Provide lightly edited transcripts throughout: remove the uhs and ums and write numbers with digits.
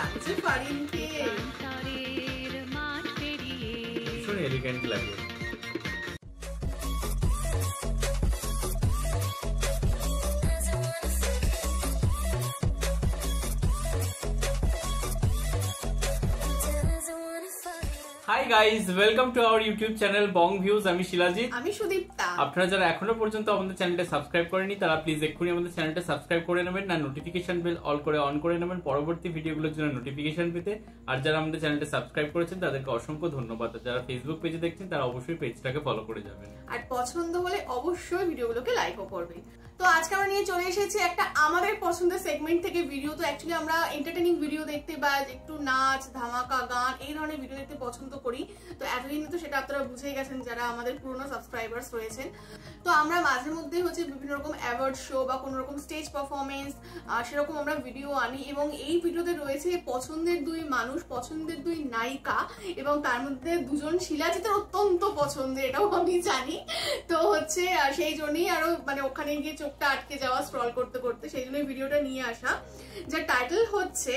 লাগছে ফারিনকে, ভীষণ এলিগেন্ট লাগে। Hi guys, welcome to our YouTube channel Bong views. আমি শিলাজিৎ, আমি সুদীপ্তা। আপনারা যারা এখনো পর্যন্ত আমাদের চ্যানেলটা সাবস্ক্রাইব করেনি তারা প্লিজ এক্ষুনি আমাদের চ্যানেলটা সাবস্ক্রাইব করে নেবেন, না নোটিফিকেশন বেল অল করে অন করে নেবেন পরবর্তী ভিডিওগুলোর জন্য নোটিফিকেশন পেতে। আর যারা আমাদের চ্যানেলটা সাবস্ক্রাইব করেছেন তাদেরকে অসংখ্য ধন্যবাদ। যারা ফেসবুক পেজে দেখছেন তারা অবশ্যই পেজটাকে ফলো করে যাবেন, আর পছন্দ হলে অবশ্যই ভিডিওগুলোকে লাইকও করবেন। তো আজকে আমরা নিয়ে চলে এসেছি একটা আমাদের পছন্দের সেগমেন্ট থেকে ভিডিও। তো অ্যাকচুয়ালি আমরা এন্টারটেইনিং ভিডিও দেখতে বা একটু নাচ ধামাকা গান এই ধরনের ভিডিও দেখতে পছন্দ করি। তো এতদিন তো সেটা আপনারা বুঝেই গেছেন যারা আমাদের পুরনো সাবস্ক্রাইবার্স রয়েছেন। তো আমরা মাঝে মধ্যে হচ্ছে বিভিন্ন রকম অ্যাওয়ার্ড শো বা কোনো রকম স্টেজ পারফরমেন্স সেরকম আমরা ভিডিও আনি, এবং এই ভিডিওতে রয়েছে পছন্দের দুই মানুষ, পছন্দের দুই নায়িকা, এবং তার মধ্যে দুজন শিলাজিতের অত্যন্ত পছন্দের, এটাও আমি জানি। তো হচ্ছে সেই জন্যই আরো মানে ওখানে গিয়ে চোখটা আটকে যাওয়া স্ক্রল করতে করতে, সেই জন্য ভিডিওটা নিয়ে আসা, যার টাইটেল হচ্ছে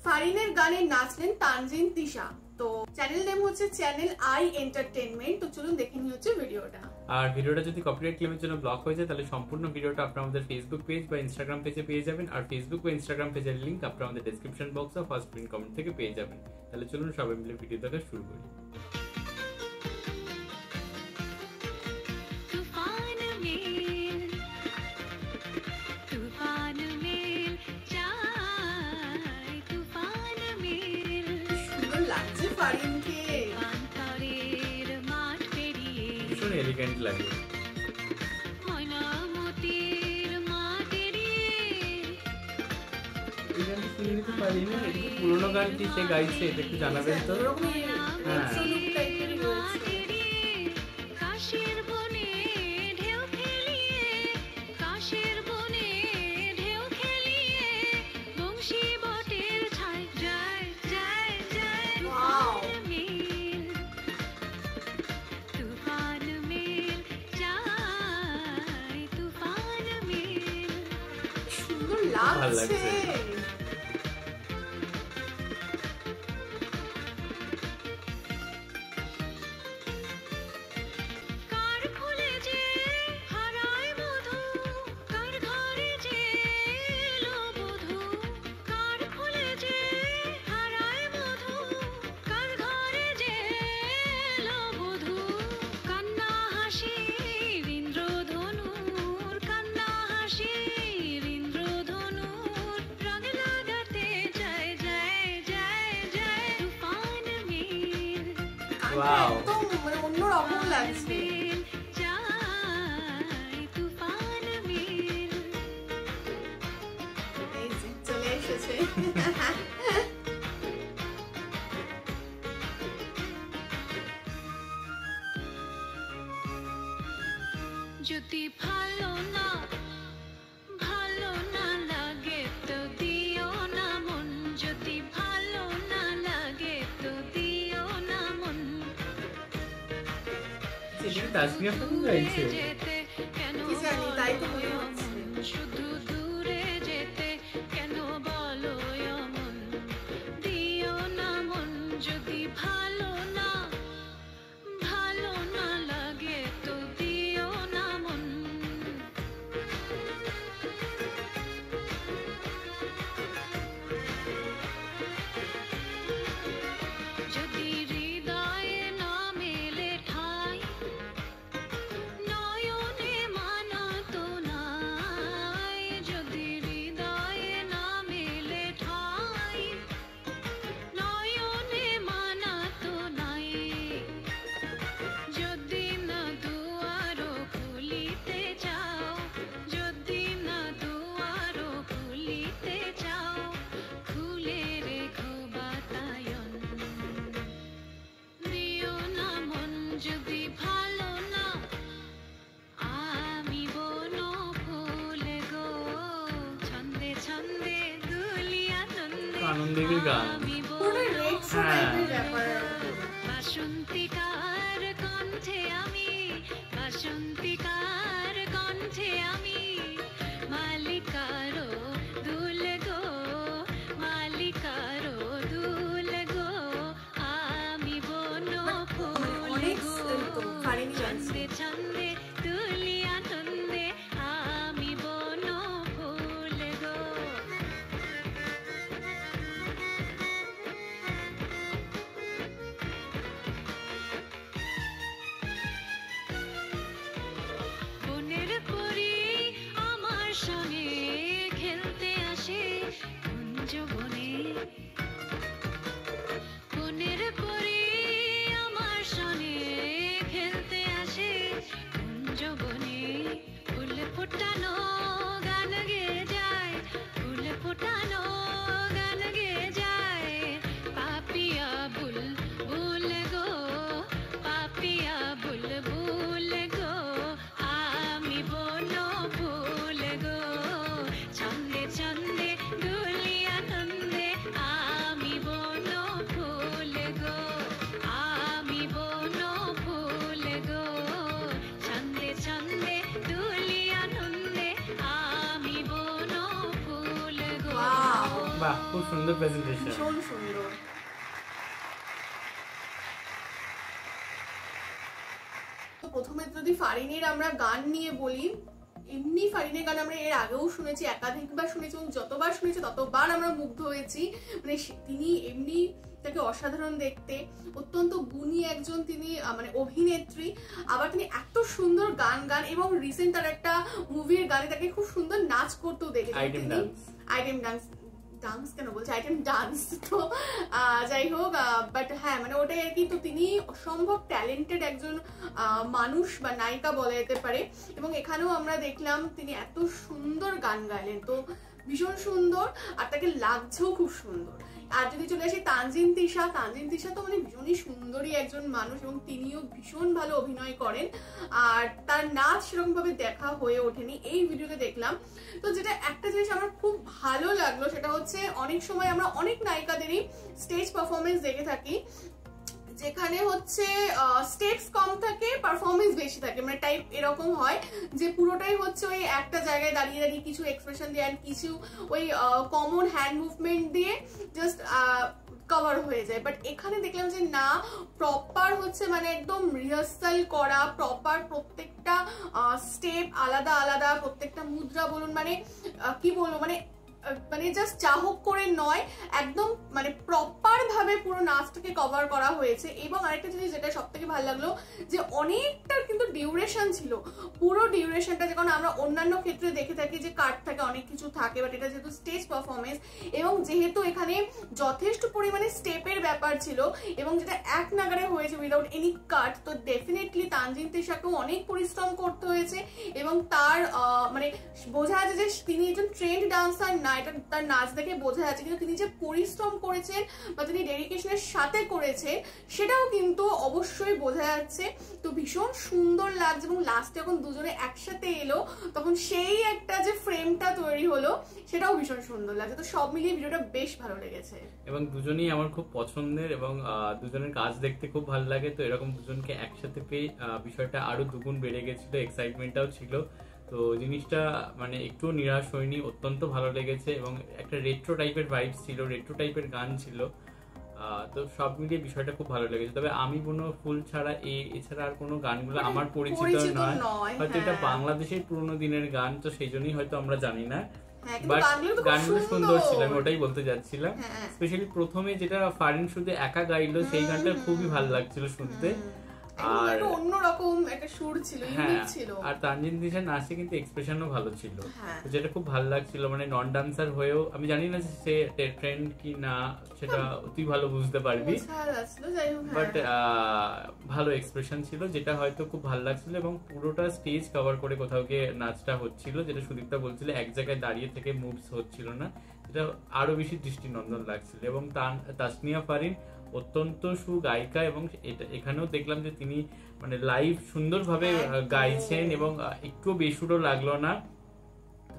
ফারিনের গানে নাচলেন তানজিন তিশা। তো চ্যানেল নেম হচ্ছে চ্যানেল আই এন্টারটেইনমেন্ট। তো চলুন দেখে নিয়ে হচ্ছে ভিডিওটা। আর ভিডিওটা যদি কপিরাইট ক্লেমের জন্য ব্লক হয়ে যায় তাহলে সম্পূর্ণ ভিডিওটা আপনারা আমাদের ফেসবুক পেজ বা ইনস্টাগ্রাম পেজে পেয়ে যাবেন। আর ফেসবুক বা ইনস্টাগ্রাম পেজের লিংক আপনারা আমাদের ডেসক্রিপশন বক্স বা ফার্স্ট পিন কমেন্ট থেকে পেয়ে যাবেন। তাহলে চলুন সবাই মিলে ভিডিও দেখা শুরু করি। ফারিনকে ভীষণ এলিগেন্ট লাগে। পুরোনো গান কি সে গাইছে এটা একটু জানাবেন তো। হ্যাঁ ভালো লাগছে। Wow. মানে অন্যরকম লাগছে। চলে এসেছে যদি ভালো না লাগে তো দিও না মন, যদি ভালো না লাগে তো দিও না মন। তাসমিয়া খান গাইছে কি জানি, তাই তো মনে হচ্ছে। শুধু দূরে যেতে কেন বলো এমন, দিও না মন, যদি ভালো না লাগে তো দিও না মন। যদি হৃদয়ে না মেলে ঠাই, নয়নে মানা তো নাই, যদি হৃদয়ে না মেলে ঠাই, নয়নে মানা তো নাই, যদি না দুয়ারো খুলিতে চাও, যদি না দুয়ারো খুলিতে চাও, খুলে রেখো বাতায়ন, দিও না মন, যদি ভালো না আমি বনো ফুলে গো, ছন্দে ছন্দে দুলিয়া নন্দে আনন্দের গান। পুরো রেক্স টাইপের ব্যাপার। বাসন্তিকার কণ্ঠে আমি, বাসন্তিকার কণ্ঠে আমি, মালিকারো দুল গো, মালিকারো বাহ, খুব সুন্দর প্রেজেন্টেশন। ভীষণ সুন্দর। তো প্রথমে যদি ফারিনের আমরা গান নিয়ে বলি, এমনি ফারিনের গান আমরা এর আগেও শুনেছি, একাধিকবার শুনেছি এবং যতবার শুনেছি ততবার আমরা মুগ্ধ হয়েছি। মানে তিনি এমনি তাকে অসাধারণ দেখতে, অত্যন্ত গুণী একজন তিনি মানে অভিনেত্রী, আবার তিনি এত সুন্দর গান গান এবং রিসেন্ট তার একটা মুভির গানে তাকে খুব সুন্দর নাচ করতেও দেখেছি। আইটেম ডান্স কেন বলছে, আইটেম ডান্স। তো যাই হোক, বাট হ্যাঁ মানে ওটাই আর কি। তো তিনি অসম্ভব ট্যালেন্টেড একজন মানুষ বা নায়িকা বলা যেতে পারে, এবং এখানেও আমরা দেখলাম তিনি এত সুন্দর গান গাইলেন, তো ভীষণ সুন্দর, আর তাকে লাগছেও খুব সুন্দর। আর যদি চলে আসি তানজিন তিশা, তানজিন তিশা তো মানে ভীষণই সুন্দরী একজন মানুষ এবং তিনিও ভীষণ ভালো অভিনয় করেন, আর তার নাচ সেরকম ভাবে দেখা হয়ে ওঠেনি, এই ভিডিওতে দেখলাম। তো যেটা একটা জিনিস আমার খুব ভালো লাগলো সেটা হচ্ছে অনেক সময় আমরা অনেক নায়িকাদেরই স্টেজ পারফরমেন্স দেখে থাকি যেখানে হচ্ছে স্টেপস কম থাকে, পারফরমেন্স বেশি থাকে, মানে টাইপ এরকম হয় যে পুরোটাই হচ্ছে ওই একটা জায়গায় দাঁড়িয়ে দাঁড়িয়ে কিছু এক্সপ্রেশন দিয়ে আর কিছু ওই কমন হ্যান্ড মুভমেন্ট দিয়ে জাস্ট কভার হয়ে যায়। বাট এখানে দেখলাম যে না, প্রপার হচ্ছে মানে একদম রিহার্সাল করা, প্রপার প্রত্যেকটা স্টেপ আলাদা আলাদা, প্রত্যেকটা মুদ্রা বলুন মানে কি বলবো মানে মানে জাস্ট চাহক করে নয়, একদম মানে প্রপার ভাবে পুরো নাচটাকে কভার করা হয়েছে। এবং আরেকটা জিনিস যেটা সব থেকে ভালো লাগলো যে অনেকটা কিন্তু ডিউরেশন ছিল, পুরো ডিউরেশনটা, যেমন আমরা অন্যান্য ক্ষেত্রে দেখে থাকি যে কাট থাকে, অনেক কিছু থাকে, বাট এটা যেহেতু স্টেজ পারফরমেন্স এবং যেহেতু এখানে যথেষ্ট পরিমাণে স্টেপের ব্যাপার ছিল এবং যেটা এক নাগারে হয়েছে উইদাউট এনি কাট, তো ডেফিনেটলি তানজিন তিশাকেও অনেক পরিশ্রম করতে হয়েছে এবং তার মানে বোঝা যাচ্ছে যে তিনি একজন ট্রেন্ড ডান্সার না, এটা তার নাচ দেখে বোঝা যাচ্ছে, কিন্তু তিনি যে পরিশ্রম করেছেন বা তিনি ডেডিকেশনের সাথে করেছেন সেটাও কিন্তু অবশ্যই বোঝা যাচ্ছে। তো ভীষণ সুন্দর লাগছে এবং লাস্টে যখন দুজনে একসাথে এলো তখন সেই একটা যে ফ্রেমটা তৈরি হলো সেটাও ভীষণ সুন্দর লাগছে। তো সব মিলিয়ে ভিডিওটা বেশ ভালো লেগেছে এবং দুজনেই আমার খুব পছন্দের এবং দুজনের কাজ দেখতে খুব ভালো লাগে। তো এরকম দুজনকে একসাথে পেয়ে বিষয়টা আরো দুগুণ বেড়ে গেছিল, এক্সাইটমেন্টটাও ছিল। তো জিনিসটা মানে একটু নিরাশ হয়নি, অত্যন্ত ভালো লেগেছে এবং একটা রেট্রো টাইপের ভাইবস ছিল, রেট্রো টাইপের গান ছিল। তো সব মিলিয়ে বিষয়টা খুব ভালো লেগেছে। তবে আমি কোনো ফুল ছাড়া এছাড়া আর কোনো গানগুলো আমার পরিচিত নয়, হয়তো এটা বাংলাদেশের পুরোনো দিনের গান, তো সেই জন্যই হয়তো আমরা জানি না, বাট গানগুলো সুন্দর ছিল, আমি ওটাই বলতে যাচ্ছিলাম। স্পেশালি প্রথমে যেটা ফারিন শুধু একা গাইলো সেই গানটা খুবই ভালো লাগছিল শুনতে, আর অন্যরকম একটা সুর ছিল, ইউনিক ছিল। আর তানজিন তিশার নাচে কিন্তু এক্সপ্রেশনও ভালো ছিল, যেটা খুব ভালো লাগছিল। মানে নন ডান্সার হয়েও, আমি জানি না সে ট্রেন্ড কি না, সেটা তুই ভালো বুঝতে পারবি, বাট ভালো এক্সপ্রেশন ছিল, যেটা হয়তো খুব ভালো লাগছিল। এবং পুরোটা স্টেজ কভার করে কোথাও গিয়ে নাচটা হচ্ছিল, যেটা সুদীপ্তা বলছিল এক জায়গায় দাঁড়িয়ে থেকে মুভস হচ্ছিল না, যেটা আরো বেশি দৃষ্টিনন্দন লাগছিল। এবং তাসনিয়া ফারিন অত্যন্ত সুগায়িকা এবং এখানেও দেখলাম যে তিনি মানে লাইভ সুন্দরভাবে গাইছেন এবং একটু বেসুরও লাগলো না,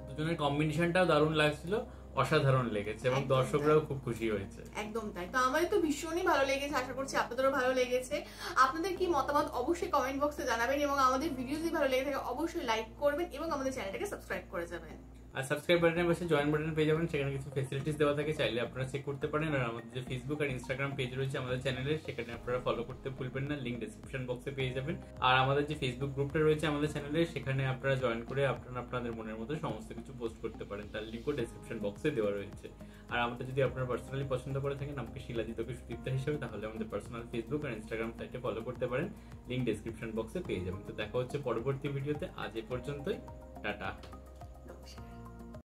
দুজনের কম্বিনেশনটাও দারুণ লাগছিল, অসাধারণ লেগেছে এবং দর্শকরাও খুব খুশি হয়েছে। একদম তাই। তো আমাদের তো ভীষণই ভালো লেগেছে, আশা করছি আপনাদেরও ভালো লেগেছে। আপনাদের কি মতামত অবশ্যই কমেন্ট বক্সে জানাবেন এবং আমাদের ভিডিও যদি ভালো লেগে থাকে অবশ্যই লাইক করবেন এবং আমাদের চ্যানেলটাকে সাবস্ক্রাইব করে যাবেন। আর সাবস্ক্রাইব বাটনের পাশে জয়েন বাটন পেয়ে যাবেন, সেখানে কিছু ফ্যাসিলিটিস দেওয়া থাকে, চাইলে আপনারা চেক করতে পারেন। আর আমাদের যে ফেসবুক আর ইনস্টাগ্রাম পেজ রয়েছে আমাদের চ্যানেলের, সেখানে আপনারা ফলো করতে ভুলবেন না, লিংক ডেসক্রিপশন বক্সে পেয়ে যাবেন। আর আমাদের যে ফেসবুক গ্রুপটা রয়েছে আমাদের চ্যানেলে, সেখানে আপনারা জয়েন করে আপনারা আপনাদের মনের মতো সমস্ত কিছু পোস্ট করতে পারেন, তার লিংকও ডেসক্রিপশন বক্সে দেওয়া রয়েছে। আর আমাদের যদি আপনারা পার্সোনালি পছন্দ করে থাকেন আমাকে শিলাজিৎ ওকে সুদীপ্তা হিসেবে, তাহলে আমাদের পার্সোনাল ফেসবুক আর ইনস্টাগ্রাম সাইটে ফলো করতে পারেন, লিংক ডেসক্রিপশন বক্সে পেয়ে যাবেন। তো দেখা হচ্ছে পরবর্তী ভিডিওতে, আজ এ পর্যন্তই, টাটা।